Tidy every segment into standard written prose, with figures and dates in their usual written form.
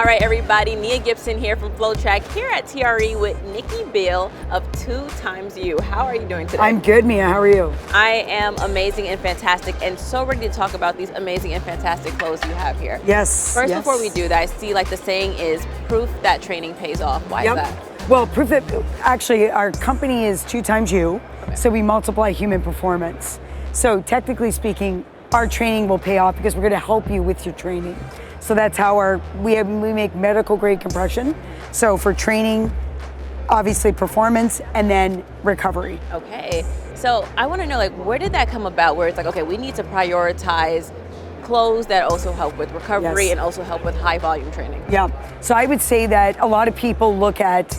All right, everybody, Nia Gibson here from FloTrack here at TRE with Nikki Beal of 2XU. How are you doing today? I'm good, Mia. How are you? I am amazing and fantastic and so ready to talk about these amazing and fantastic clothes you have here. Yes. First, yes. before we do that, I see like the saying is proof that training pays off. Why is that? Well, proof that actually our company is 2XU, so we multiply human performance. So technically speaking, our training will pay off because we're going to help you with your training. So that's how we make medical grade compression. So for training, obviously performance, and then recovery. Okay, so I want to know, like, where did that come about? Where it's like, okay, we need to prioritize clothes that also help with recovery Yes. and also help with high volume training. Yeah. So I would say that a lot of people look at,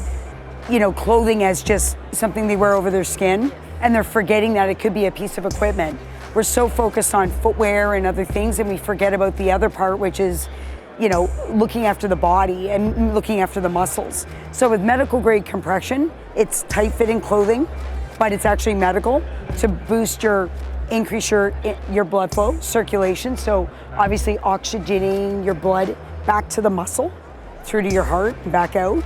clothing as just something they wear over their skin, and they're forgetting that it could be a piece of equipment. We're so focused on footwear and other things, and we forget about the other part, which is, looking after the body and looking after the muscles. So with medical grade compression, it's tight fitting clothing, but it's actually medical to boost increase your blood flow, circulation. So obviously oxygenating your blood back to the muscle, through to your heart and back out.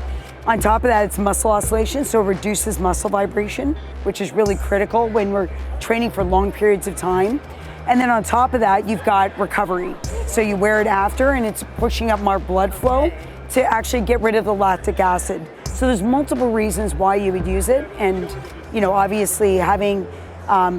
On top of that, it's muscle oscillation, so it reduces muscle vibration, which is really critical when we're training for long periods of time. And then on top of that, you've got recovery. So you wear it after, and it's pushing up more blood flow to actually get rid of the lactic acid. So there's multiple reasons why you would use it. And, obviously having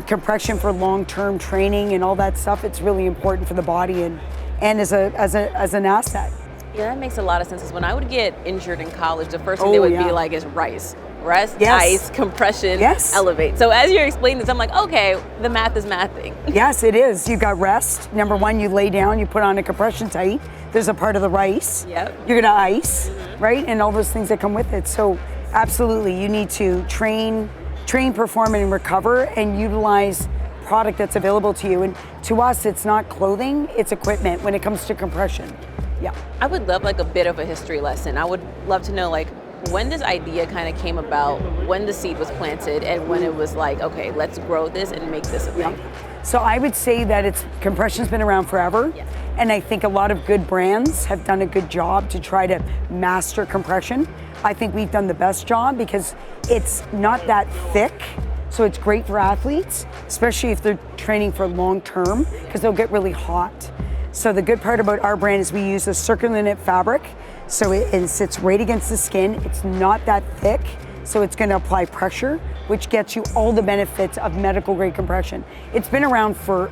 compression for long-term training and all that stuff, it's really important for the body and as an asset. Yeah, that makes a lot of sense. Because when I would get injured in college, the first thing they would be like is rice. Rest, Yes. ice, compression, Yes. elevate. So as you're explaining this, I'm like, okay, the math is mathing. Yes, it is. You've got rest. Number one, you lay down, you put on a compression tight. There's a part of the rice. Yep. You're gonna ice, right? And all those things that come with it. So absolutely, you need to train, perform, and recover, and utilize product that's available to you. And to us, it's not clothing, it's equipment when it comes to compression. Yeah. I would love like a bit of a history lesson. I would love to know like when this idea kind of came about, when the seed was planted, and when it was like, okay, let's grow this and make this a thing. Yeah. So I would say that compression's been around forever. Yeah. And I think a lot of good brands have done a good job to try to master compression. I think we've done the best job because it's not that thick. So it's great for athletes, especially if they're training for long term, because they'll get really hot. So the good part about our brand is we use a circular knit fabric, so it sits right against the skin. It's not that thick, so it's going to apply pressure, which gets you all the benefits of medical grade compression. It's been around for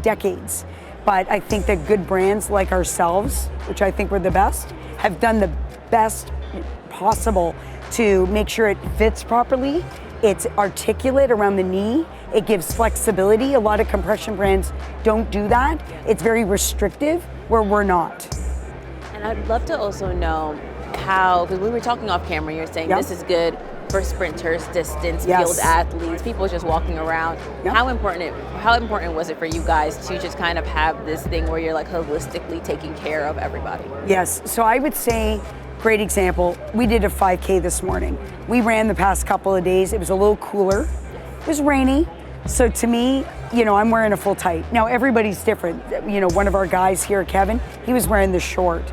decades, but I think that good brands like ourselves, which I think we're the best, have done the best possible to make sure it fits properly. It's articulate around the knee. It gives flexibility. A lot of compression brands don't do that. It's very restrictive, where we're not. And I'd love to also know how, because we were talking off camera, you're saying this is good for sprinters, distance, field athletes, people just walking around. How important was it for you guys to just kind of have this thing where you're like holistically taking care of everybody? Yes, so I would say, great example, we did a 5K this morning. We ran the past couple of days. It was a little cooler. It was rainy. So to me, I'm wearing a full tight. Now everybody's different. One of our guys here, Kevin, he was wearing the short.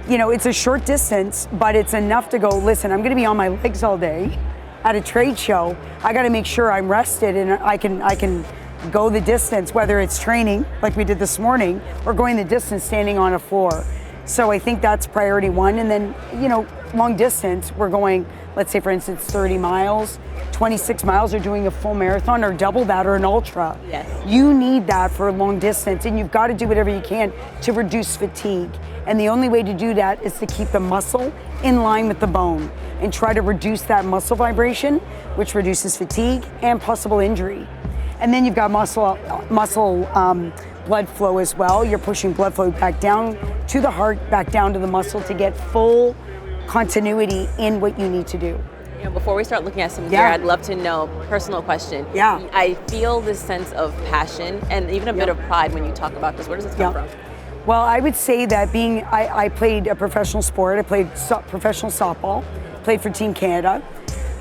It's a short distance, but it's enough to go, listen, I'm gonna be on my legs all day at a trade show. I gotta make sure I'm rested and I can go the distance, whether it's training, like we did this morning, or going the distance standing on a floor. So I think that's priority one. And then, long distance, we're going, let's say for instance, 30 miles, 26 miles, or doing a full marathon or double that or an ultra. Yes. You need that for a long distance, and you've got to do whatever you can to reduce fatigue. And the only way to do that is to keep the muscle in line with the bone and try to reduce that muscle vibration, which reduces fatigue and possible injury. And then you've got muscle blood flow as well. You're pushing blood flow back down to the heart, back down to the muscle to get full continuity in what you need to do. Before we start looking at some gear, I'd love to know, personal question. Yeah. I feel this sense of passion and even a bit of pride when you talk about this. Where does this come from? Well, I would say that I played a professional sport. I played professional softball, played for Team Canada,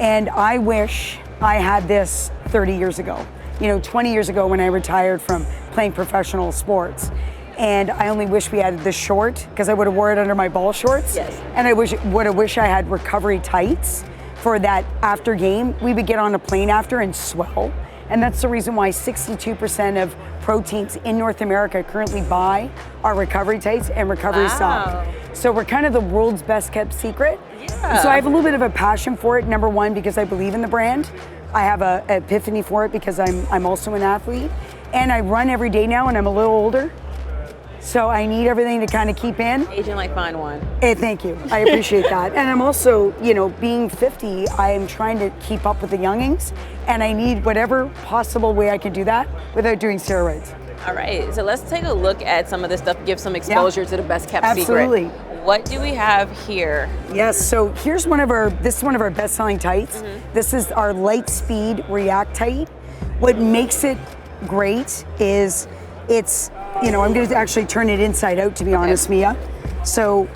and I wish I had this 30 years ago. 20 years ago when I retired from playing professional sports. And I only wish we had the short, because I would have wore it under my ball shorts. Yes. And I would have wished I had recovery tights for that after game. We would get on a plane after and swell. And that's the reason why 62% of pro teams in North America currently buy our recovery tights and recovery sock. So we're kind of the world's best kept secret. Yeah. So I have a little bit of a passion for it. Number one, because I believe in the brand. I have an epiphany for it because I'm also an athlete. And I run every day now, and I'm a little older. So I need everything to kind of keep in. Aging like fine wine. Hey, thank you. I appreciate that. And I'm also, you know, being 50, I am trying to keep up with the youngings, and I need whatever possible way I can do that without doing steroids. All right, so let's take a look at some of this stuff, give some exposure to the best kept Absolutely. secret. What do we have here? Yes, so here's this is one of our best-selling tights. This is our Light Speed React tight. What makes it great is it's, you know, I'm going to actually turn it inside out, to be honest, Mia. So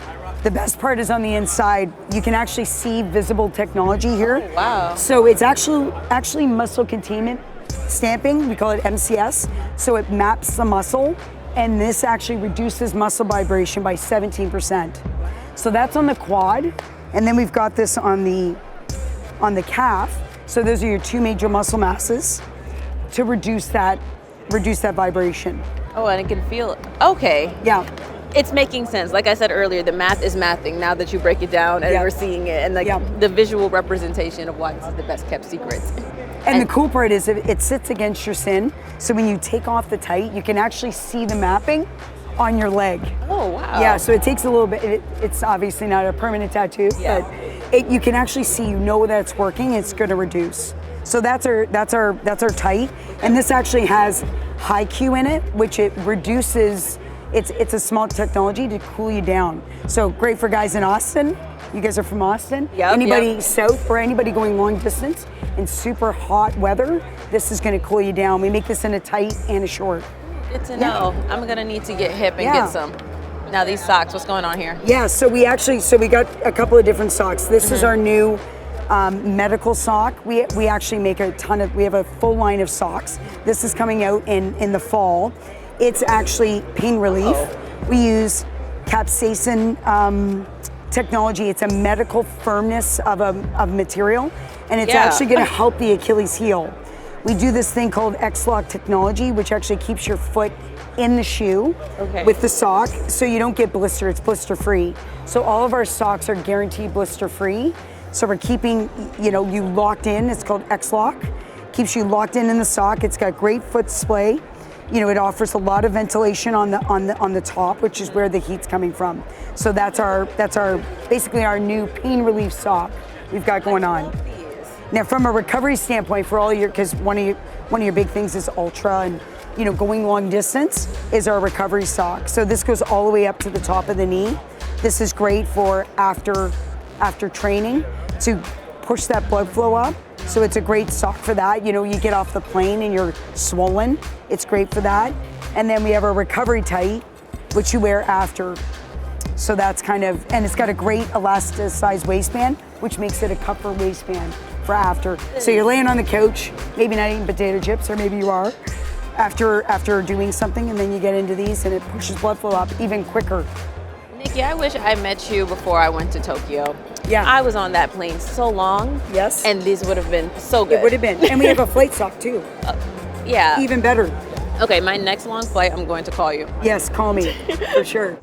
the best part is on the inside. You can actually see visible technology here. Oh, wow. So it's actually muscle containment stamping. We call it MCS. So it maps the muscle, and this actually reduces muscle vibration by 17%. So that's on the quad, and then we've got this on the calf. So those are your two major muscle masses to reduce that vibration. Oh, and it can feel, okay. Yeah. It's making sense. Like I said earlier, the math is mathing now that you break it down and we're seeing it, and like the visual representation of why this is the best kept secret. And the cool part is it sits against your sin. So when you take off the tight, you can actually see the mapping on your leg. Oh, wow. Yeah, so it takes a little bit, it's obviously not a permanent tattoo, but you can actually see, you know that it's working, it's gonna reduce. So that's our tight. And this actually has high Q in it, which it reduces, it's a small technology to cool you down. So great for guys in Austin. You guys are from Austin. Anybody south or anybody going long distance in super hot weather, this is gonna cool you down. We make this in a tight and a short. Good to know. I'm gonna need to get hip and get some. Now these socks, what's going on here? Yeah, so we got a couple of different socks. This is our new medical sock. We actually make we have a full line of socks. This is coming out in the fall. It's actually pain relief. We use capsaicin technology. It's a medical firmness of material, and it's actually gonna help the Achilles heel. We do this thing called X-Lock technology, which actually keeps your foot in the shoe with the sock, so you don't get blister. It's blister free. So all of our socks are guaranteed blister free. So we're keeping, you locked in. It's called X-Lock. Keeps you locked in the sock. It's got great foot splay. It offers a lot of ventilation on the top, which is where the heat's coming from. So that's basically our new pain relief sock we've got going on. Now, from a recovery standpoint, for all your, because one of your big things is ultra, and going long distance is our recovery sock. So this goes all the way up to the top of the knee. This is great for after training to push that blood flow up. So it's a great sock for that. You get off the plane and you're swollen. It's great for that. And then we have a recovery tight, which you wear after. So that's and it's got a great elasticized waistband, which makes it a comfort waistband for after. So you're laying on the couch, maybe not eating potato chips, or maybe you are, after doing something, and then you get into these and it pushes blood flow up even quicker. Nikki, I wish I met you before I went to Tokyo. Yeah. I was on that plane so long. Yes. And these would have been so good. It would have been. And we have a flight sock too. Yeah. Even better. Okay, my next long flight, I'm going to call you. Yes, call me, for sure.